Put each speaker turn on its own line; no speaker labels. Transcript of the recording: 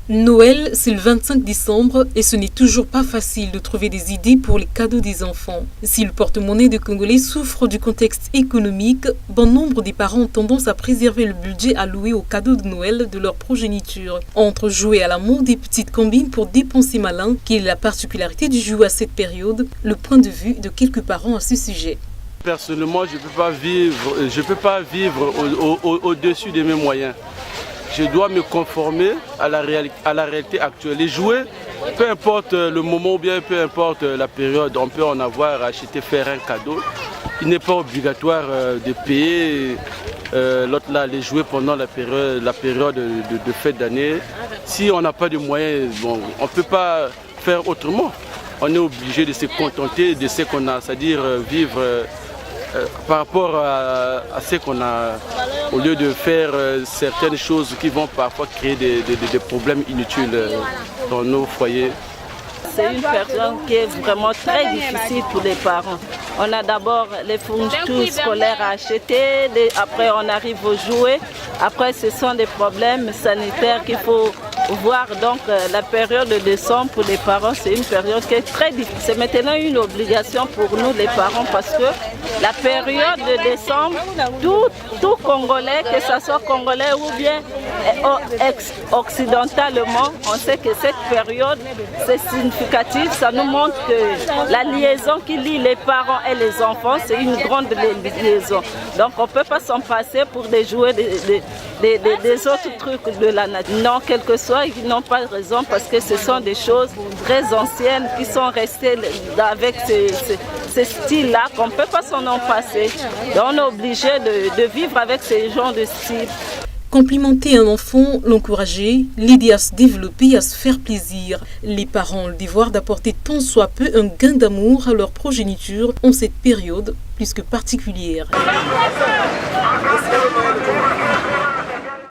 Noël, c'est le 25 décembre et ce n'est toujours pas facile de trouver des idées pour les cadeaux des enfants. Si le porte-monnaie des Congolais souffre du contexte économique, bon nombre des parents ont tendance à préserver le budget alloué aux cadeaux de Noël de leur progéniture. Entre jouer à la mode et petites combines pour dépenser malin, qui est la particularité du jouet à cette période, le point de vue de quelques parents à ce sujet.
Personnellement, je ne peux pas vivre au-dessus de mes moyens. Je dois me conformer à la réalité actuelle. Les jouets, peu importe le moment ou bien peu importe la période, on peut en avoir acheté, faire un cadeau. Il n'est pas obligatoire de payer les jouets pendant la période de fête d'année. Si on n'a pas de moyens, bon, on ne peut pas faire autrement. On est obligé de se contenter de ce qu'on a, c'est-à-dire vivre par rapport à ce qu'on a, au lieu de faire certaines choses qui vont parfois créer des problèmes inutiles dans nos foyers.
C'est une période qui est vraiment très difficile pour les parents. On a d'abord les fournitures scolaires à acheter, après on arrive aux jouets, après ce sont des problèmes sanitaires qu'il faut voir. Donc la période de décembre pour les parents, c'est une période qui est très difficile. C'est maintenant une obligation pour nous les parents parce que la période de décembre, tout Congolais, que ce soit Congolais ou bien occidentalement, on sait que cette période, c'est significatif. Ça nous montre que la liaison qui lie les parents et les enfants, c'est une grande liaison. Donc on ne peut pas s'en passer pour des jouets des autres trucs de la nature. Non, quel que soit, ils n'ont pas raison parce que ce sont des choses très anciennes qui sont restées avec ce style-là qu'on ne peut pas s'en passer. Donc on est obligé de vivre avec ce genre de style.
Complimenter un enfant, l'encourager, l'aider à se développer, à se faire plaisir. Les parents ont le devoir d'apporter tant soit peu un gain d'amour à leur progéniture en cette période plus que particulière.